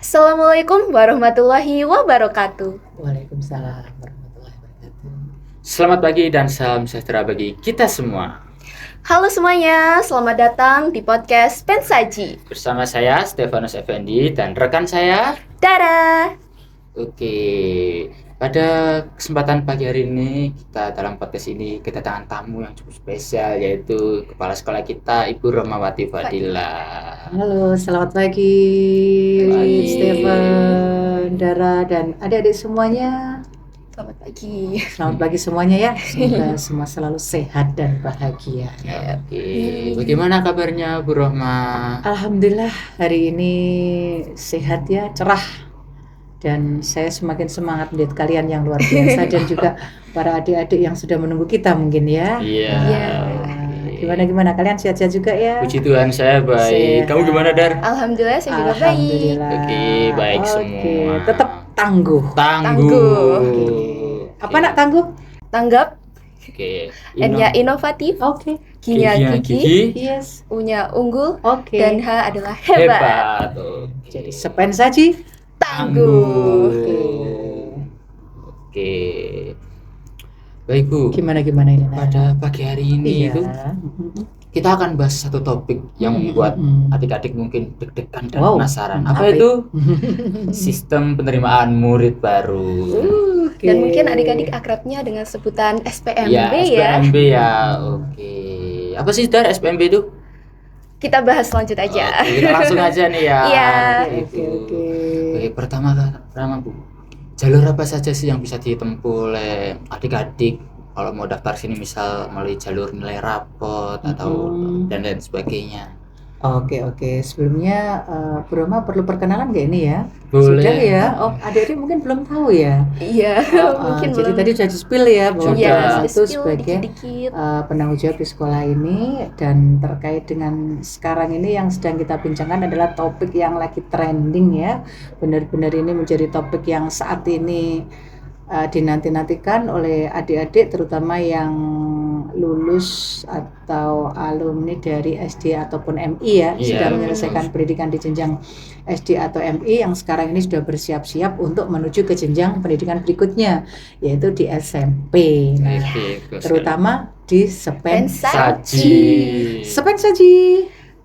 Assalamualaikum warahmatullahi wabarakatuh. Waalaikumsalam warahmatullahi wabarakatuh. Selamat pagi dan salam sejahtera bagi kita semua. Halo semuanya, selamat datang di podcast Pensaji. Bersama saya Stefanus Effendi dan rekan saya. Dadah. Oke, pada kesempatan pagi hari ini kita dalam podcast ini kedatangan tamu yang cukup spesial, yaitu Kepala Sekolah kita Ibu Romawati Fadila. Halo, selamat pagi, Pagi. Stefan, Dara, dan adik-adik semuanya. Selamat pagi. Selamat pagi semuanya ya. Semoga semua selalu sehat dan bahagia. Oke, bagaimana kabarnya Bu Rohma? Alhamdulillah hari ini sehat ya, cerah. Dan saya semakin semangat melihat kalian yang luar biasa dan juga para adik-adik yang sudah menunggu kita mungkin ya. Iya. Nah, gimana kalian sehat-sehat juga ya? Puji Tuhan saya baik. Sehat. Kamu gimana, Dar? Alhamdulillah saya juga baik. Alhamdulillah. Oke, baik semua. Tetap tangguh. Tangguh. Apa nak tangguh? Tanggap, Oke. N-nya inovatif, Oke. G-nya gigi, Yes. U-nya unggul, Oke. dan H adalah hebat. Hebat. Oke. Jadi sepensaji. Tangguh. Oke. Baik Bu, Gimana ini? Nak? pada pagi hari ini Iya. itu kita akan bahas satu topik yang membuat Mm-mm. adik-adik mungkin deg-degan dan Wow. penasaran. Apa Apa itu? Sistem penerimaan murid baru. Oke. Dan mungkin adik-adik akrabnya dengan sebutan SPMB Ya, ya. SPMB ya. Oke. Apa sih Dar SPMB itu? Kita bahas lanjut aja. Oke, kita langsung aja nih ya. Iya. Oke. Oke, pertama Bu, jalur apa saja sih yang bisa ditempuh oleh adik-adik kalau mau daftar sini, misal melalui jalur nilai rapot atau dan lain sebagainya? Oke. Sebelumnya Bu Roma perlu perkenalan nggak ini ya? Boleh. Sudah ya. Oh, adik-adik mungkin belum tahu ya. Iya, mungkin Jadi belum. tadi sudah di-spill ya bahwa Sudah. Iya, kita sudah itu spill sebagai dikit-dikit. penanggung jawab di sekolah ini, dan terkait dengan sekarang ini yang sedang kita bincangkan adalah topik yang lagi trending ya. Benar-benar ini menjadi topik yang saat ini dinanti-nantikan oleh adik-adik, terutama yang lulus atau alumni dari SD ataupun MI ya, Iya, sudah betul. menyelesaikan pendidikan di jenjang SD atau MI, yang sekarang ini sudah bersiap-siap untuk menuju ke jenjang pendidikan berikutnya, yaitu di SMP. Nah, Oke, terus terutama di saji. Sepensaji.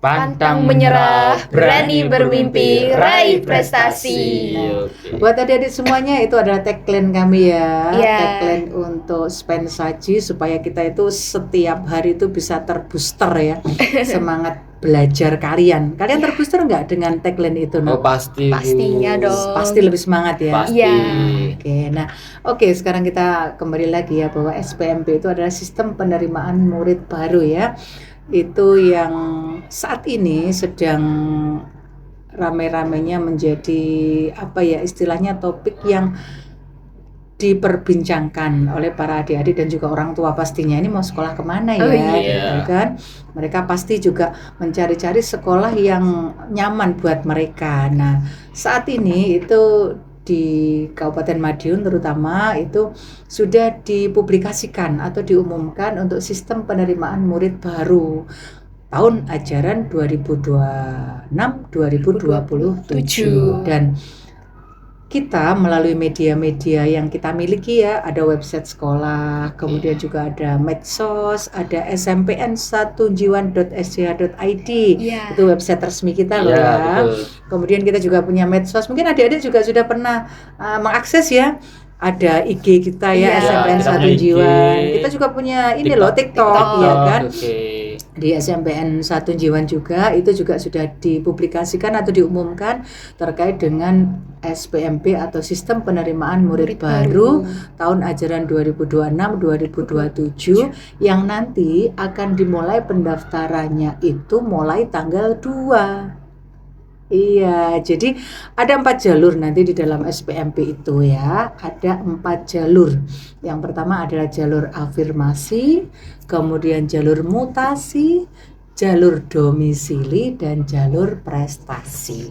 Pantang menyerah, berani bermimpi, raih prestasi. Oke. Buat adik-adik semuanya, itu adalah tagline kami ya. Iya. Tagline untuk Pensaji, supaya kita itu setiap hari itu bisa terbooster ya semangat belajar kalian. Kalian terbooster nggak dengan tagline itu? Oh, Nak? pasti Bu. Pastinya dong. Pasti lebih semangat ya. Pasti. Iya. Oke, sekarang kita kembali lagi ya, bahwa SPMB itu adalah sistem penerimaan murid baru ya. Itu yang saat ini sedang rame-ramenya menjadi apa ya istilahnya, topik yang diperbincangkan oleh para adik-adik dan juga orang tua pastinya. Ini mau sekolah kemana ya, Oh, iya. gitu kan? Mereka pasti juga mencari-cari sekolah yang nyaman buat mereka. Nah, saat ini itu di Kabupaten Madiun terutama itu sudah dipublikasikan atau diumumkan untuk sistem penerimaan murid baru tahun ajaran 2026-2027, dan kita melalui media-media yang kita miliki ya, ada website sekolah, kemudian juga ada medsos, ada smpn1jiwan.sch.id. Iya. Itu website resmi kita loh Iya, ya. betul. Kemudian kita juga punya medsos. Mungkin adik-adik juga sudah pernah mengakses ya. Ada IG kita ya, Iya, SMPN kita 1 punya IG. Jiwan. Kita juga punya ini loh TikTok ya kan. Oke. Di SMPN 1 Jiwan juga itu juga sudah dipublikasikan atau diumumkan terkait dengan SPMB atau sistem penerimaan murid baru tahun ajaran 2026-2027 yang nanti akan dimulai pendaftarannya itu mulai tanggal 2. Iya, jadi ada 4 jalur nanti di dalam SPMB itu ya. Ada 4 jalur. Yang pertama adalah jalur afirmasi, kemudian jalur mutasi, jalur domisili, dan jalur prestasi.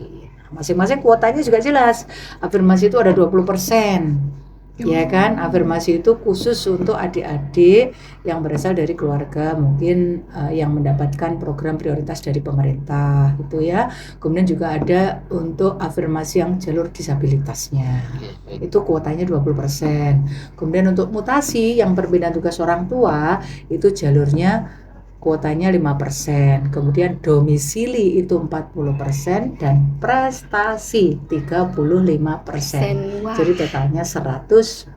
Masing-masing kuotanya juga jelas. Afirmasi itu ada 20%. Ya kan, afirmasi itu khusus untuk adik-adik yang berasal dari keluarga mungkin yang mendapatkan program prioritas dari pemerintah gitu ya. Kemudian juga ada untuk afirmasi yang jalur disabilitasnya. Itu kuotanya 20%. Kemudian untuk mutasi yang perbedaan tugas orang tua itu jalurnya kuotanya 5%, kemudian domisili itu 40% dan prestasi 35%. Wah. Jadi totalnya 100%.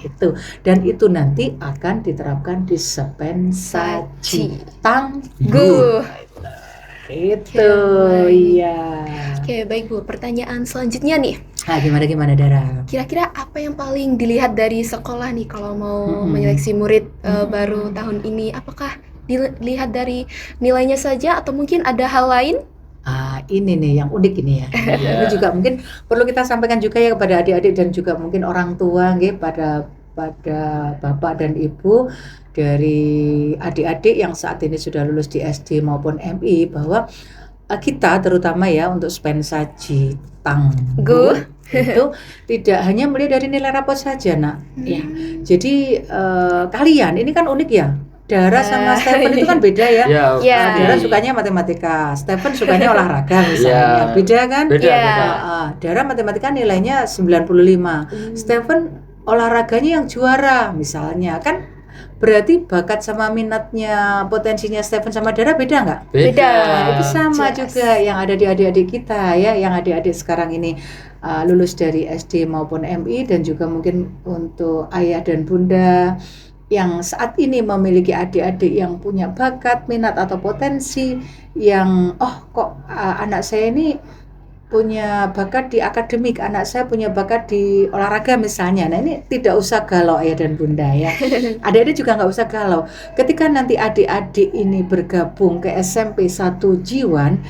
Itu. Dan itu nanti akan diterapkan di Sepensaji Tangguh. Itu iya. Oke, baik Bu. Pertanyaan selanjutnya nih. Nah, gimana Dara? Kira-kira apa yang paling dilihat dari sekolah nih kalau mau menyeleksi murid baru tahun ini? Apakah dilihat dari nilainya saja atau mungkin ada hal lain? Ini nih yang unik ini ya. Ini juga mungkin perlu kita sampaikan juga ya kepada adik-adik dan juga mungkin orang tua nggih, pada bapak dan ibu dari adik-adik yang saat ini sudah lulus di SD maupun MI, bahwa kita terutama ya untuk Sepensaji Tangguh itu tidak hanya melihat dari nilai rapot saja nak. Ya. Jadi kalian ini kan unik ya. Dara sama Stephen itu kan beda ya. Dara sukanya matematika, Stephen sukanya olahraga misalnya. Beda kan? Beda. Dara matematika nilainya 95. Stephen olahraganya yang juara misalnya. Kan berarti bakat sama minatnya, potensinya Stephen sama Dara beda nggak? Beda. Itu sama juga yang ada di adik-adik kita ya, yang adik-adik sekarang ini lulus dari SD maupun MI, dan juga mungkin untuk ayah dan bunda yang saat ini memiliki adik-adik yang punya bakat, minat atau potensi yang anak saya ini punya bakat di akademik, anak saya punya bakat di olahraga misalnya. Nah ini tidak usah galau ayah dan bunda ya. Adik-adik juga nggak usah galau. Ketika nanti adik-adik ini bergabung ke SMP 1 Jiwan,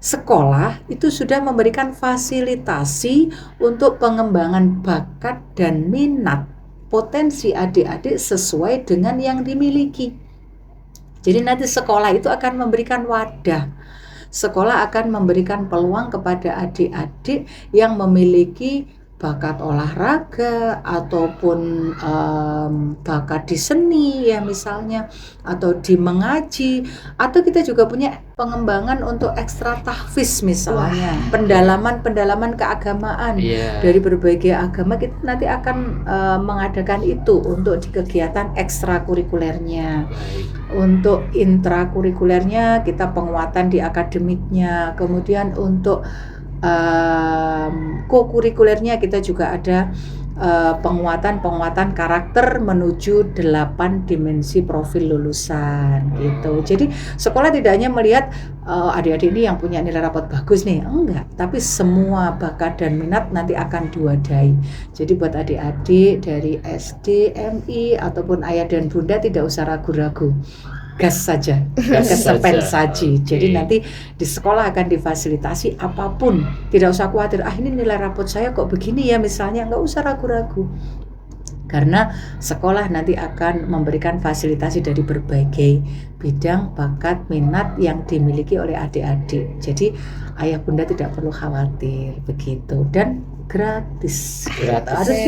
sekolah itu sudah memberikan fasilitasi untuk pengembangan bakat dan minat potensi adik-adik sesuai dengan yang dimiliki. Jadi nanti sekolah itu akan memberikan wadah. Sekolah akan memberikan peluang kepada adik-adik yang memiliki bakat olahraga ataupun bakat di seni ya misalnya, atau di mengaji, atau kita juga punya pengembangan untuk ekstra tahfiz misalnya. Pendalaman keagamaan dari berbagai agama, kita nanti akan mengadakan itu untuk di kegiatan ekstrakurikulernya. Untuk intrakurikulernya kita penguatan di akademiknya, kemudian untuk kokurikulernya kita juga ada penguatan karakter menuju 8 dimensi profil lulusan gitu. Jadi sekolah tidak hanya melihat adik-adik ini yang punya nilai rapot bagus nih, enggak, tapi semua bakat dan minat nanti akan diwadai. Jadi buat adik-adik dari SD, MI ataupun ayah dan bunda tidak usah ragu-ragu. Gas saja, gas Sepensaji. Jadi nanti di sekolah akan difasilitasi apapun, tidak usah khawatir. Ini nilai rapot saya kok begini ya misalnya, nggak usah ragu-ragu. Karena sekolah nanti akan memberikan fasilitasi dari berbagai bidang bakat minat yang dimiliki oleh adik-adik. Jadi ayah bunda tidak perlu khawatir begitu, dan gratis. Harus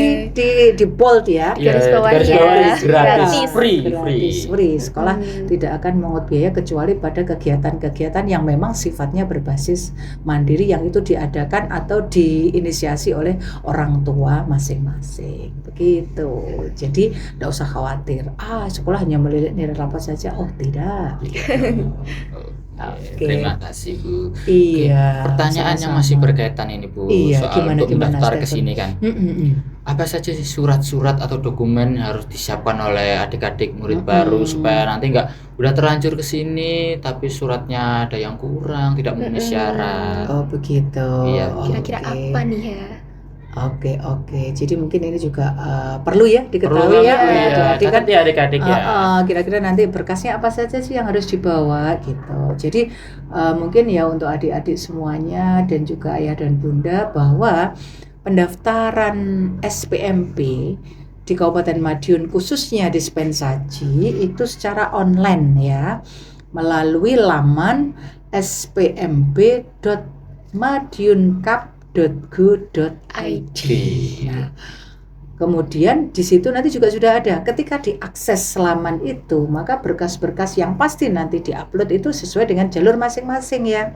di bold ya. Gratis, free. Sekolah tidak akan mengut biaya kecuali pada kegiatan-kegiatan yang memang sifatnya berbasis mandiri, yang itu diadakan atau diinisiasi oleh orang tua masing-masing. Begitu. Jadi tidak usah khawatir. Sekolah hanya melihat nilai rapot saja. Oh tidak. Terima kasih Bu. Iya. Pertanyaannya masih berkaitan ini Bu, soal untuk mendaftar ke sini kan. Apa saja sih surat-surat atau dokumen yang harus disiapkan oleh adik-adik murid baru supaya nanti nggak udah terlanjur ke sini tapi suratnya ada yang kurang, tidak memenuhi syarat. Oh begitu. Iya. Kira-kira apa nih ya? Oke. Jadi mungkin ini juga perlu ya diketahui ya. Adik-adik ya. Kira-kira nanti berkasnya apa saja sih yang harus dibawa gitu. Jadi mungkin ya untuk adik-adik semuanya dan juga ayah dan bunda, bahwa pendaftaran SPMP di Kabupaten Madiun khususnya di Sepensaji itu secara online ya, melalui laman spmp.madiunkap.go.id. Nah, Kemudian di situ nanti juga sudah ada. Ketika diakses Laman itu, maka berkas-berkas yang pasti nanti diupload itu sesuai dengan jalur masing-masing ya.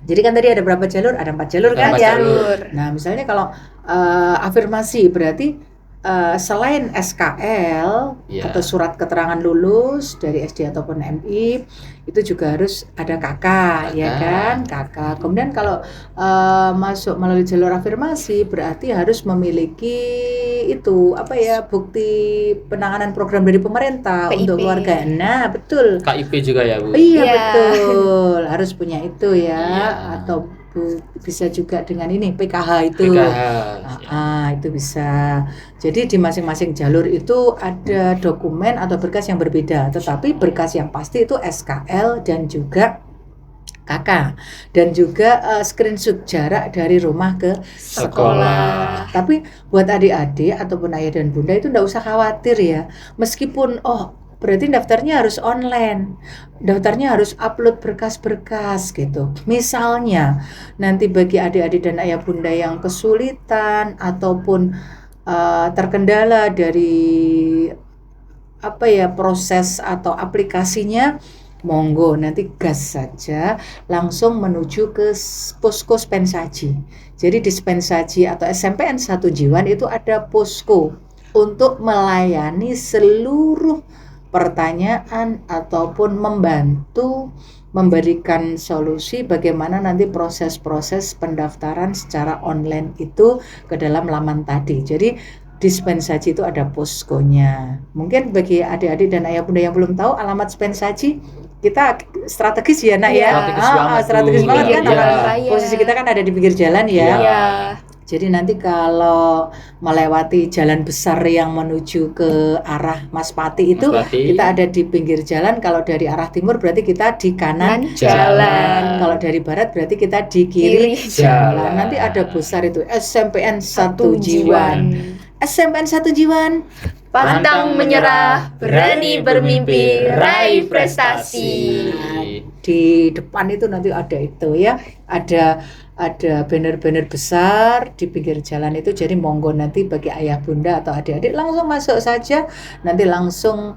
Jadi kan tadi ada berapa jalur? Ada 4 jalur kan Ada 4 ya. jalur. Nah, misalnya kalau afirmasi berarti selain SKL Iya. atau surat keterangan lulus dari SD ataupun MI, itu juga harus ada KK, ya kan? KK. Kemudian kalau masuk melalui jalur afirmasi berarti harus memiliki itu apa ya, bukti penanganan program dari pemerintah PIP. untuk keluarga. Nah, betul. KIP juga ya Bu. Iya, Iya. betul, harus punya itu ya. Iya. Atau bisa juga dengan ini PKH itu. PKH. Itu bisa. Jadi di masing-masing jalur itu ada dokumen atau berkas yang berbeda, tetapi berkas yang pasti itu SKL dan juga KK dan juga screenshot jarak dari rumah ke Sekolah. Tapi buat adik-adik ataupun ayah dan bunda itu enggak usah khawatir ya. Meskipun berarti daftarnya harus online, daftarnya harus upload berkas-berkas gitu. Misalnya nanti bagi adik-adik dan ayah bunda yang kesulitan ataupun terkendala dari proses atau aplikasinya, monggo nanti gas saja langsung menuju ke posko Spensaji. Jadi di Spensaji atau SMPN 1 Jiwan itu ada posko untuk melayani seluruh pertanyaan ataupun membantu memberikan solusi bagaimana nanti proses-proses pendaftaran secara online itu ke dalam laman tadi. Jadi di Spensaji itu ada poskonya. Mungkin bagi adik-adik dan ayah bunda yang belum tahu alamat Spensaji, kita strategis ya nak ya. Strategis banget, kan. iya. Posisi kita kan ada di pinggir jalan ya. Iya. Jadi nanti kalau melewati jalan besar yang menuju ke arah Maspati itu, kita ada di pinggir jalan. Kalau dari arah timur berarti kita di kanan jalan. Kalau dari barat berarti kita di kiri jalan. Nanti ada besar itu SMPN 1 Jiwan. SMPN 1 Jiwan, pantang menyerah, berani bermimpi, raih prestasi. Di depan itu nanti ada itu ya, ada banner-banner besar di pinggir jalan itu. Jadi monggo nanti bagi ayah bunda atau adik-adik langsung masuk saja, nanti langsung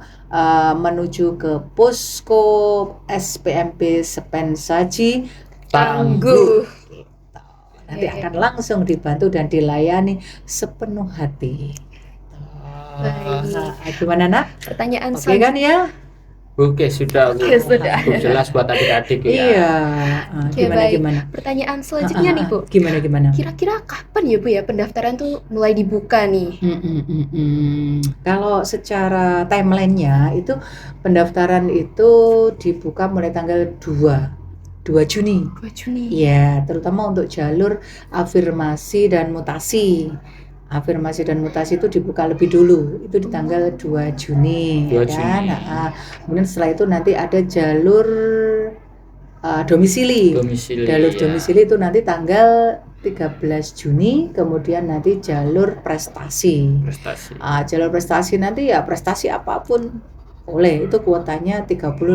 menuju ke posko SPMP Spensaji Tangguh. Nanti akan langsung dibantu dan dilayani sepenuh hati. Gimana nak? Pertanyaan Oke kan ya? Oke, sudah. Sudah. Jelas buat adik-adik ya. Iya. Baik. Gimana? Pertanyaan selanjutnya nih Bu. Gimana? Kira-kira kapan ya Bu ya pendaftaran tuh mulai dibuka nih? Kalau secara timelinenya itu pendaftaran itu dibuka mulai tanggal 2 Juni. 2 Juni. Iya, terutama untuk jalur afirmasi dan mutasi. Afirmasi dan mutasi itu dibuka lebih dulu, itu di tanggal 2 Juni. 2 kan? Juni. Kemudian setelah itu nanti ada jalur domisili. Jalur domisili itu nanti tanggal 13 Juni, kemudian nanti jalur prestasi. Jalur prestasi nanti ya prestasi apapun boleh, itu kuotanya 35%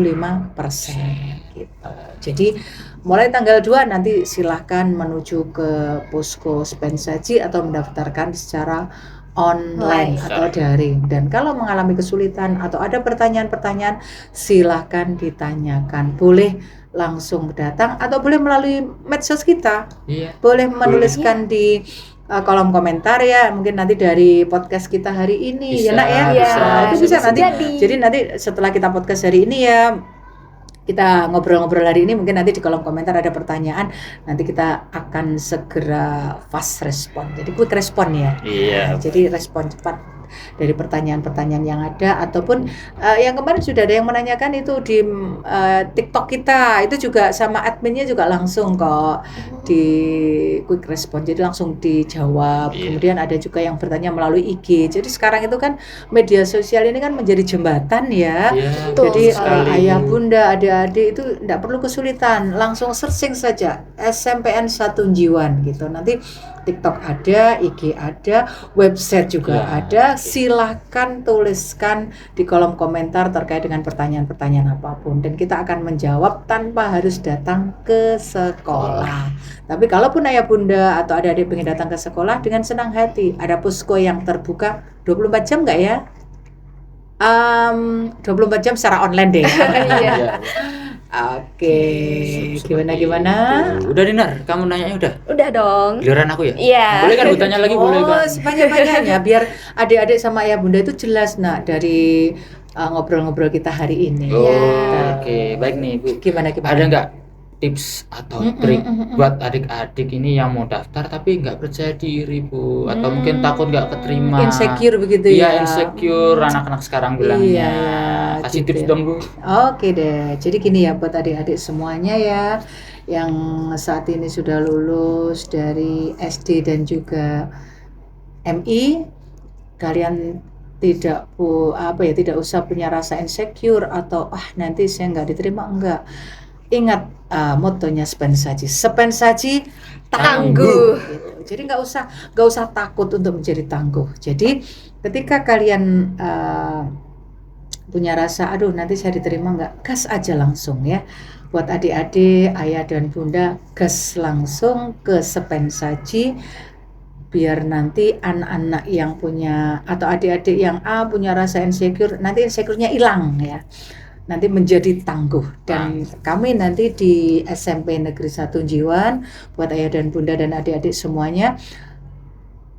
gitu. Jadi mulai tanggal 2 nanti silahkan menuju ke posko Spensaji atau mendaftarkan secara online atau daring. Dan kalau mengalami kesulitan atau ada pertanyaan-pertanyaan, silahkan ditanyakan. Boleh langsung datang atau boleh melalui medsos kita. Iya. Boleh menuliskan di kolom komentar ya, mungkin nanti dari podcast kita hari ini bisa, ya nak ya. Itu bisa nanti. Jadi nanti setelah kita podcast hari ini ya, kita ngobrol-ngobrol hari ini, mungkin nanti di kolom komentar ada pertanyaan, nanti kita akan segera fast respon. Jadi quick respon ya. Iya. Jadi respon cepat dari pertanyaan-pertanyaan yang ada, ataupun yang kemarin sudah ada yang menanyakan itu di TikTok kita, itu juga sama adminnya juga langsung kok di quick respon, jadi langsung dijawab. Kemudian ada juga yang bertanya melalui IG. Jadi sekarang itu kan media sosial ini kan menjadi jembatan ya. Jadi ayah bunda adik-adik itu tidak perlu kesulitan, langsung searching saja SMPN 1 Jiwan gitu. Nanti TikTok ada, IG ada, website juga ada, silahkan tuliskan di kolom komentar terkait dengan pertanyaan-pertanyaan apapun dan kita akan menjawab tanpa harus datang ke sekolah. Tapi kalaupun ayah bunda atau adik-adik pengen datang ke sekolah, dengan senang hati, ada posko yang terbuka 24 jam nggak ya? 24 jam secara online deh. Iya. Iya. Oke, gimana? Udah Dinar, kamu nanyanya udah. Udah dong. Giliran aku ya? Iya. Boleh kan bertanya lagi boleh kan? Sebanyak-banyaknya biar adik-adik sama ayah bunda itu jelas nak dari ngobrol-ngobrol kita hari ini. Oh, Iya. oke. Baik nih Bu. Gimana? Ada nggak tips atau trik buat adik-adik ini yang mau daftar tapi nggak percaya diri Bu, atau mungkin takut nggak keterima? Insecure begitu Iya, ya? insecure anak-anak sekarang bilangnya. Iya, Kasih gitu tips ya. dong Bu. Oke deh, jadi gini ya buat adik-adik semuanya ya yang saat ini sudah lulus dari SD dan juga MI, kalian tidak tidak usah punya rasa insecure atau nanti saya nggak diterima, enggak. Ingat motonya Sepensaji tangguh. Gitu. Jadi nggak usah takut untuk menjadi tangguh. Jadi ketika kalian punya rasa nanti saya diterima nggak, gas aja langsung ya. Buat adik-adik, ayah dan bunda, gas langsung ke Sepensaji biar nanti anak-anak yang punya atau adik-adik yang punya rasa insecure, nanti insecure-nya hilang ya. Nanti menjadi tangguh. Dan kami nanti di SMP Negeri 1 Jiwan buat ayah dan bunda dan adik-adik semuanya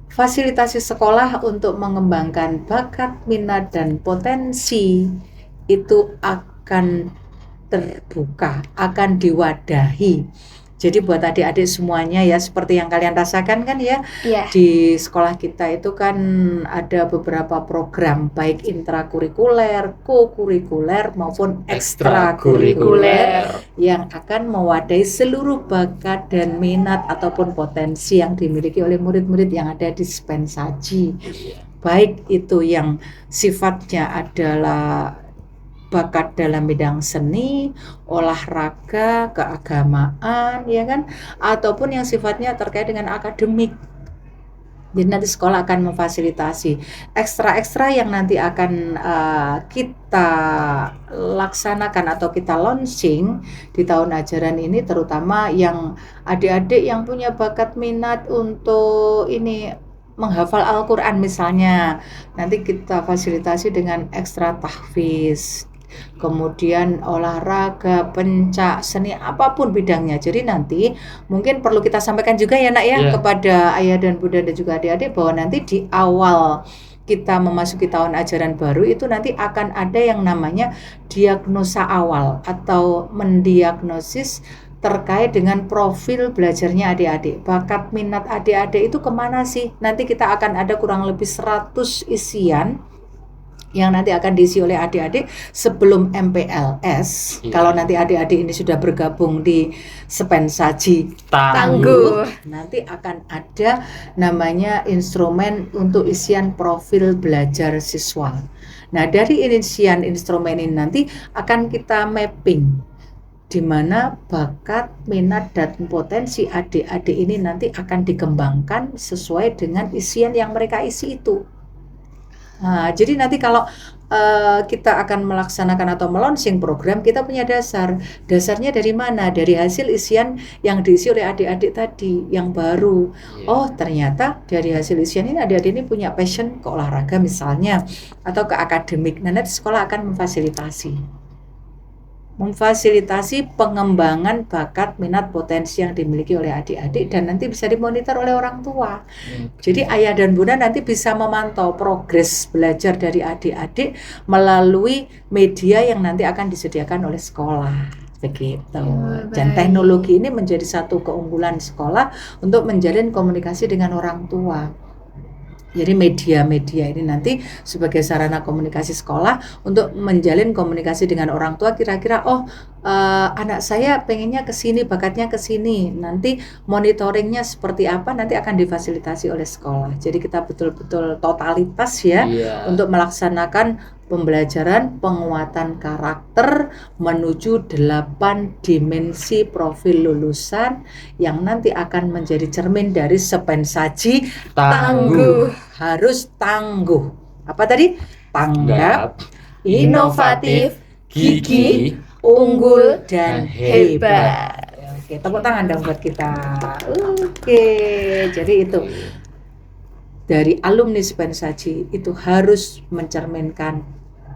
fasilitasi sekolah untuk mengembangkan bakat, minat, dan potensi itu akan terbuka, akan diwadahi. Jadi buat adik-adik semuanya ya, seperti yang kalian rasakan kan ya, Iya. di sekolah kita itu kan ada beberapa program baik intrakurikuler, kokurikuler maupun ekstrakurikuler yang akan mewadahi seluruh bakat dan minat ataupun potensi yang dimiliki oleh murid-murid yang ada di Sepensaji. Baik itu yang sifatnya adalah bakat dalam bidang seni, olahraga, keagamaan, ya kan, ataupun yang sifatnya terkait dengan akademik. Jadi nanti sekolah akan memfasilitasi ekstra-ekstra yang nanti akan kita laksanakan atau kita launching di tahun ajaran ini, terutama yang adik-adik yang punya bakat minat untuk ini menghafal Al-Quran misalnya, nanti kita fasilitasi dengan ekstra tahfiz. Kemudian olahraga, pencak, seni, apapun bidangnya. Jadi nanti mungkin perlu kita sampaikan juga ya nak ya, kepada ayah dan bunda dan juga adik-adik bahwa nanti di awal kita memasuki tahun ajaran baru itu nanti akan ada yang namanya diagnosa awal atau mendiagnosis terkait dengan profil belajarnya adik-adik. Bakat minat adik-adik itu kemana sih? Nanti kita akan ada kurang lebih 100 isian yang nanti akan diisi oleh adik-adik sebelum MPLS. Kalau nanti adik-adik ini sudah bergabung di Sepensaji Tangguh, nanti akan ada namanya instrumen untuk isian profil belajar siswa. Nah, dari isian instrumen ini nanti akan kita mapping di mana bakat, minat, dan potensi adik-adik ini nanti akan dikembangkan sesuai dengan isian yang mereka isi itu. Nah, jadi nanti kalau kita akan melaksanakan atau melaunching program, kita punya dasar. Dasarnya dari mana? Dari hasil isian yang diisi oleh adik-adik tadi yang baru. Oh, ternyata dari hasil isian ini adik-adik ini punya passion ke olahraga misalnya atau ke akademik. Nah, nanti sekolah akan memfasilitasi pengembangan bakat, minat, potensi yang dimiliki oleh adik-adik dan nanti bisa dimonitor oleh orang tua. Jadi ayah dan bunda nanti bisa memantau progres belajar dari adik-adik melalui media yang nanti akan disediakan oleh sekolah. Begitu. Dan teknologi ini menjadi satu keunggulan sekolah untuk menjalin komunikasi dengan orang tua. Jadi media-media ini nanti sebagai sarana komunikasi sekolah untuk menjalin komunikasi dengan orang tua, kira-kira anak saya pengennya ke sini, bakatnya ke sini. Nanti monitoringnya seperti apa nanti akan difasilitasi oleh sekolah. Jadi kita betul-betul totalitas ya untuk melaksanakan pembelajaran penguatan karakter menuju 8 dimensi profil lulusan yang nanti akan menjadi cermin dari Sepensaji Tangguh. Harus tangguh. Apa tadi? Tanggap, inovatif, gigih, gigi, unggul, dan hebat. hebat. Oke, tepuk tangan dong buat kita. Oke, jadi itu dari alumni Spensaji itu harus mencerminkan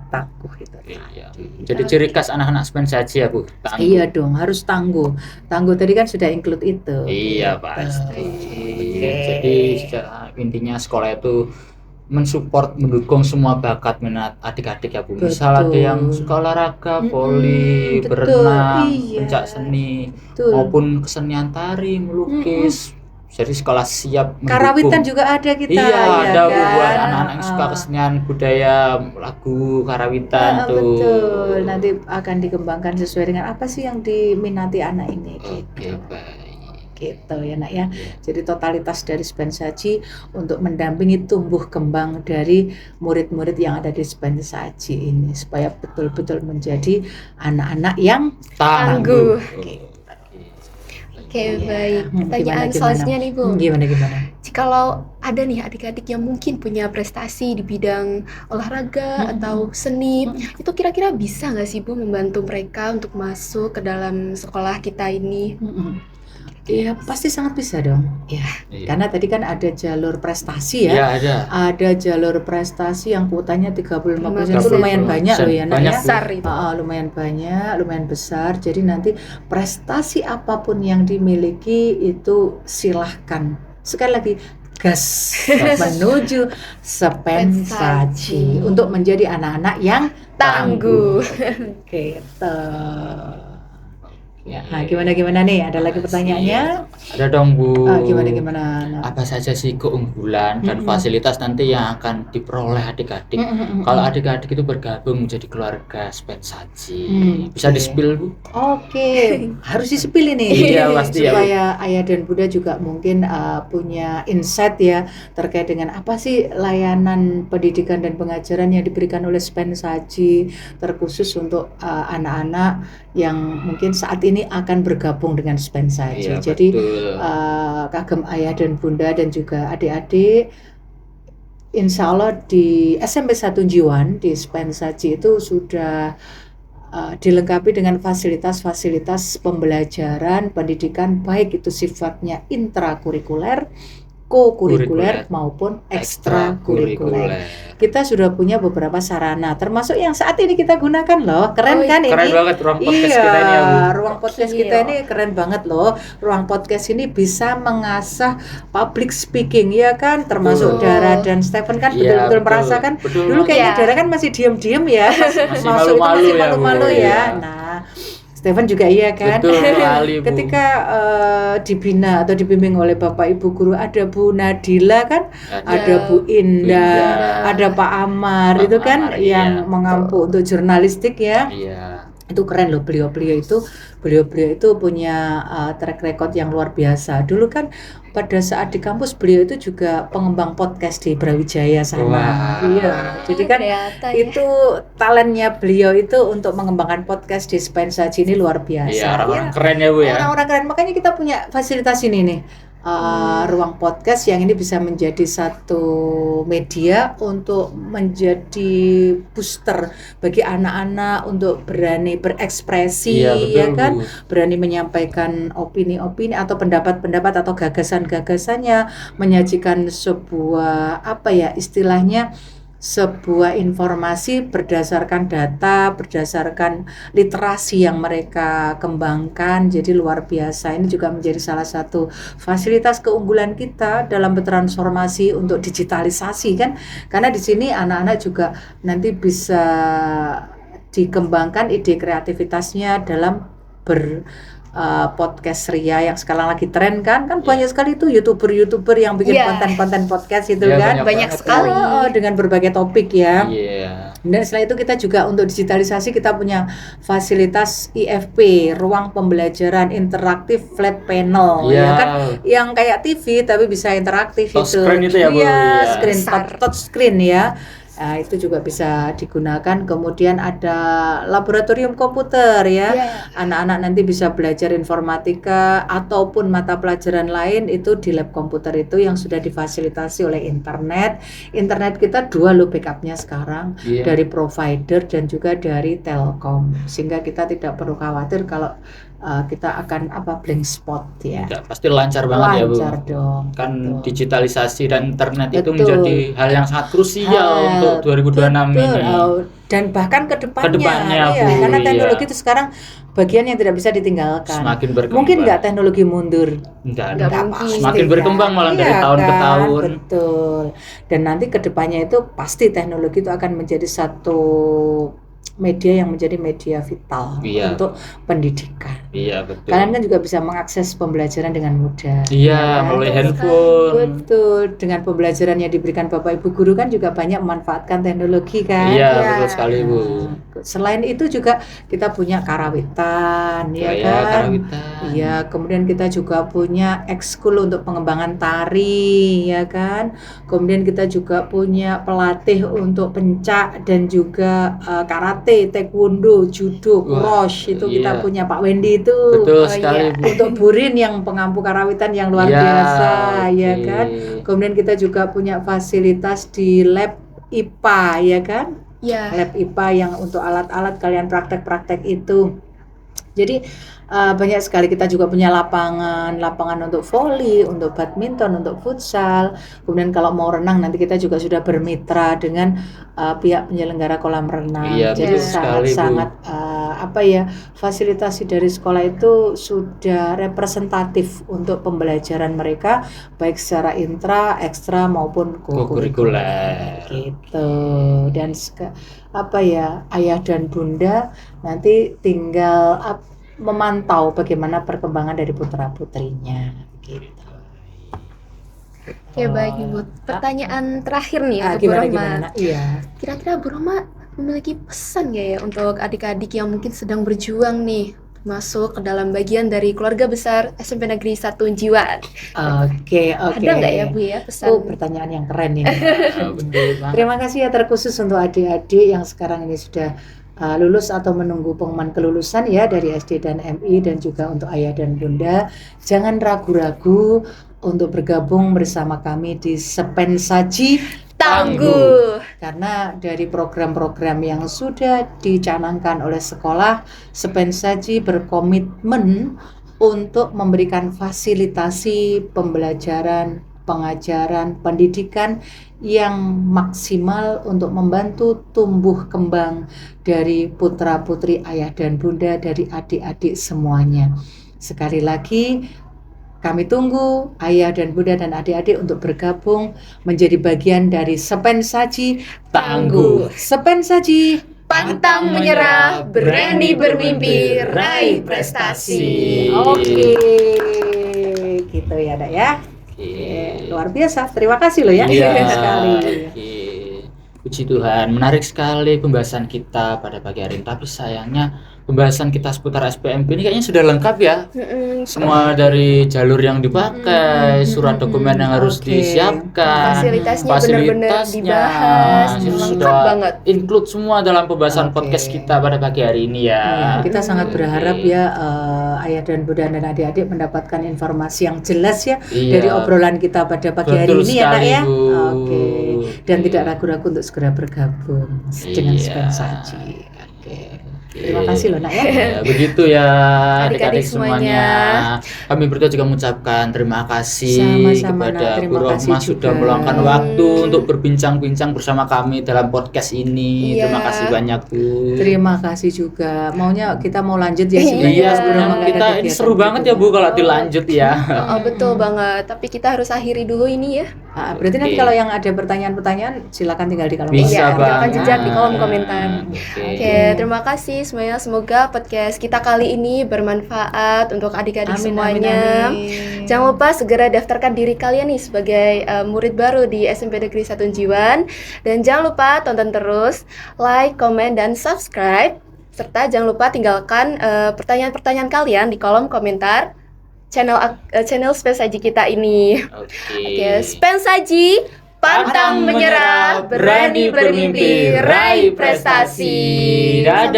tangguh itu. Iya. Jadi ciri khas anak-anak Spensaji ya Bu. Tangguh. Iya dong, harus tangguh. Tangguh tadi kan sudah include itu. Iya Gitu. pasti. Oke. Jadi intinya sekolah itu mensupport, mendukung semua bakat minat adik-adik ya Bu. Misal ada Betul. yang suka olahraga, Mm-mm, voli, betul, berenang, iya. pencak seni, Betul. maupun kesenian tari, melukis. Jadi sekolah siap mendukung. Karawitan juga ada kita. Iya, ya ada Bu, kan? buat anak-anak yang suka kesenian budaya, lagu karawitan tuh. Betul. Nanti akan dikembangkan sesuai dengan apa sih yang diminati anak ini. Oke, baik. Gitu ya nak ya. Jadi totalitas dari Spensaji untuk mendampingi tumbuh kembang dari murid-murid yang ada di Spensaji ini supaya betul-betul menjadi anak-anak yang Tangguh. Oke. Oke, Iya. baik. Pertanyaan Gimana? selanjutnya nih Bu. Gimana? Jikalau ada nih adik-adik yang mungkin punya prestasi di bidang olahraga atau seni, itu kira-kira bisa nggak sih Bu membantu mereka untuk masuk ke dalam sekolah kita ini? Iya, pasti sangat bisa dong. Ya, Iya. karena tadi kan ada jalur prestasi ya. Iya, ada. Ada jalur prestasi yang kuotanya 35% itu 35%. lumayan banyak loh ya, nak Banyak, ya. Bu. Besar itu. Lumayan banyak, lumayan besar. Jadi nanti prestasi apapun yang dimiliki itu silahkan. Sekali lagi gas menuju Spensaji untuk menjadi anak-anak yang Tangguh. gitu. Ya, nah, gimana nih? Ada lagi pertanyaannya? Ada dong Bu. Gimana? Nah. Apa saja sih keunggulan dan fasilitas nanti yang akan diperoleh adik-adik kalau adik-adik itu bergabung menjadi keluarga Spensaji? Bisa Oke. di-spill Bu? Oke, harus disipil ini. Iya, pasti ya, Bu. Supaya ayah dan bunda juga mungkin punya insight ya terkait dengan apa sih layanan pendidikan dan pengajaran yang diberikan oleh Spensaji terkhusus untuk anak-anak yang mungkin saat ini akan bergabung dengan Spensaji. Iya, Jadi betul. kagem ayah dan bunda dan juga adik-adik, insya Allah di SMP 1 Jiwan di Spensaji itu sudah dilengkapi dengan fasilitas-fasilitas pembelajaran pendidikan baik itu sifatnya intrakurikuler, kokurikuler maupun ekstrakurikuler. Kita sudah punya beberapa sarana termasuk yang saat ini kita gunakan loh. Keren kan ini? Keren banget ruang podcast Iya, kita ini ya Bu. ruang podcast Gokil. kita ini keren banget loh. Ruang podcast ini bisa mengasah public speaking ya kan, termasuk Betul. Dara dan Stephen kan Iya, betul-betul betul. merasakan. Betul Dulu kayaknya Iya. Dara kan masih diem-diem ya, Masih masuk itu malu-malu masih ya, Bu. malu-malu ya. Iya. Nah, Stephen juga iya kan. Betul sekali Bu. Ketika dibina atau dibimbing oleh Bapak Ibu guru, ada Bu Nadila kan, ada Bu Indah, ada Pak Amar Pak itu kan Amar, yang iya. mengampu untuk jurnalistik ya. Iya. Itu keren loh, beliau itu punya track record yang luar biasa. Dulu kan pada saat di kampus beliau itu juga pengembang podcast di Brawijaya sana. Wah. Iya, jadi kan Kelihatan ya. itu talentnya beliau itu untuk mengembangkan podcast di Spensaji ini luar biasa. Iya, orang-orang Ya, keren ya Bu ya. orang-orang keren. Makanya kita punya fasilitas ini nih. Ruang podcast yang ini bisa menjadi satu media untuk menjadi booster bagi anak-anak untuk berani berekspresi, Iya, betul, ya kan, Bu. berani menyampaikan opini-opini atau pendapat-pendapat atau gagasan-gagasannya, menyajikan sebuah apa ya istilahnya, sebuah informasi berdasarkan data, berdasarkan literasi yang mereka kembangkan. Jadi luar biasa. Ini juga menjadi salah satu fasilitas keunggulan kita dalam bertransformasi untuk digitalisasi kan. Karena di sini anak-anak juga nanti bisa dikembangkan ide kreativitasnya dalam podcast Ria yang sekarang lagi tren kan banyak sekali tuh youtuber yang bikin Iya. konten-konten podcast itu Iya, kan. Banyak banget, sekali. Dengan berbagai topik ya. Iya. Dan setelah itu kita juga untuk digitalisasi kita punya fasilitas IFP, ruang pembelajaran interaktif flat panel Iya. ya kan, yang kayak TV tapi bisa interaktif Touch screen itu ya, Bu? Iya, Iya. screen Besar. touch screen ya. Itu juga bisa digunakan. Kemudian ada laboratorium komputer ya. Iya. Anak-anak nanti bisa belajar informatika ataupun mata pelajaran lain itu di lab komputer itu yang sudah difasilitasi oleh internet. Internet kita 2 loh backupnya sekarang, Iya. dari provider dan juga dari Telkom, sehingga kita tidak perlu khawatir kalau kita akan blank spot ya. Enggak, pasti lancar banget ya Bu. Lancar dong. Kan betul. digitalisasi dan internet itu Betul. menjadi hal yang sangat krusial untuk 2026 Betul. ini. Dan bahkan ke depannya, Kedepannya, iya, Bu, karena teknologi iya. itu sekarang bagian yang tidak bisa ditinggalkan. Semakin berkembang. Mungkin nggak teknologi mundur? Enggak Nggak ada. mungkin. Semakin Pasti, berkembang malah dari Iya tahun ke kan? tahun. Betul. Dan nanti kedepannya itu pasti teknologi itu akan menjadi satu media yang menjadi media vital Iya. untuk pendidikan. Iya, betul. Kalian kan juga bisa mengakses pembelajaran dengan mudah. Iya, melalui Betul handphone. Betul, dengan pembelajaran yang diberikan Bapak Ibu guru kan juga banyak memanfaatkan teknologi kan. Iya, Iya. betul sekali Bu. Selain itu juga kita punya karawitan, ya Iya, kan? karawitan. Iya, kemudian kita juga punya ekskul untuk pengembangan tari, ya kan? Kemudian kita juga punya pelatih untuk pencak dan juga karate, taekwondo, judo, Wah, cross itu kita iya. punya Pak Wendy itu. Betul Oh, sekali iya. Bu. Untuk burin yang pengampu karawitan yang luar Iya, biasa, ya oke. kan? Kemudian kita juga punya fasilitas di lab IPA, ya kan? Iya. Lab IPA yang untuk alat-alat kalian praktek-praktek itu. Jadi banyak sekali. Kita juga punya lapangan untuk voli, untuk badminton, untuk futsal. Kemudian kalau mau renang nanti kita juga sudah bermitra dengan pihak penyelenggara kolam renang. Iya, Jadi betul sekali, Bu. sangat fasilitasi dari sekolah itu sudah representatif untuk pembelajaran mereka baik secara intra, ekstra maupun Kokurikuler. gitu. Dan ayah dan bunda nanti tinggal memantau bagaimana perkembangan dari putra putrinya gitu. Oke, baik Ibu. Pertanyaan terakhir nih untuk Bu Gimana Rohma. gimana? Iya. Kira-kira Bu Rohma memiliki pesan nggak ya untuk adik-adik yang mungkin sedang berjuang nih masuk ke dalam bagian dari keluarga besar SMP Negeri 1 Jiwan? Oke. Ada nggak ya Bu ya pesan? Pertanyaan yang keren ini. Betul banget. Terima kasih ya terkhusus untuk adik-adik yang sekarang ini sudah lulus atau menunggu pengumuman kelulusan ya dari SD dan MI, dan juga untuk ayah dan bunda, jangan ragu-ragu untuk bergabung bersama kami di Sepensaji Tangguh. karena dari program-program yang sudah dicanangkan oleh sekolah, Sepensaji berkomitmen untuk memberikan fasilitasi pembelajaran, pengajaran, pendidikan yang maksimal untuk membantu tumbuh kembang dari putra-putri ayah dan bunda, dari adik-adik semuanya. Sekali lagi, kami tunggu ayah dan bunda dan adik-adik untuk bergabung menjadi bagian dari Sepensaji Tangguh. Sepensaji Pantang menyerah, berani bermimpi, raih prestasi. Oke, gitu ya, Dak ya. Luar biasa, terima kasih loh ya. Iya sekali. oke. Puji Tuhan, menarik sekali pembahasan kita pada pagi hari ini. Tapi sayangnya pembahasan kita seputar SPMP ini kayaknya sudah lengkap ya. Semua dari jalur yang dipakai, surat dokumen yang harus Oke. disiapkan, Fasilitasnya benar-benar dibahas, itu lengkap sudah banget. include semua dalam pembahasan Oke. podcast kita pada pagi hari ini ya. Iya, kita sangat Oke. berharap ya ayah dan bunda dan adik-adik mendapatkan informasi yang jelas ya Iya. dari obrolan kita pada pagi hari Betul ini ya, Nak sekali, ya. Bu. Oke. Dan Oke. tidak ragu-ragu untuk segera bergabung dengan Iya. Sepensaji. Oke. Terima Oke. kasih loh, Nak ya. Ya, begitu ya Adik-adik adik-adik semuanya. Kami berdua juga mengucapkan terima kasih Sama-sama, kepada Nak. Bu Terima kasih Rohma sudah juga. meluangkan waktu untuk berbincang-bincang bersama kami dalam podcast ini. Iya. Terima kasih banyak Bu. Terima kasih juga. Maunya kita mau lanjut ya sebenarnya Iya, sebelum sebenarnya nggak ada kita ini kegiatan seru banget ya Bu kalau dilanjut ya. Oh, betul banget. Tapi kita harus akhiri dulu ini ya. Berarti nanti Oke. kalau yang ada pertanyaan-pertanyaan silakan tinggal di kolom Bisa Iya, komentar. tinggalkan banget. jejak di kolom komentar. Oke. Oke, terima kasih semuanya. Semoga podcast kita kali ini bermanfaat untuk adik-adik Amin, semuanya. amin, amin. Jangan lupa segera daftarkan diri kalian nih sebagai murid baru di SMP Negeri 1 Jiwan. Dan jangan lupa tonton terus, like, komen, dan subscribe. Serta jangan lupa tinggalkan pertanyaan-pertanyaan kalian di kolom komentar channel Sepensaji kita ini. Oke. Oke, Sepensaji Pantang menyerah, berani bermimpi, raih prestasi. Dadah.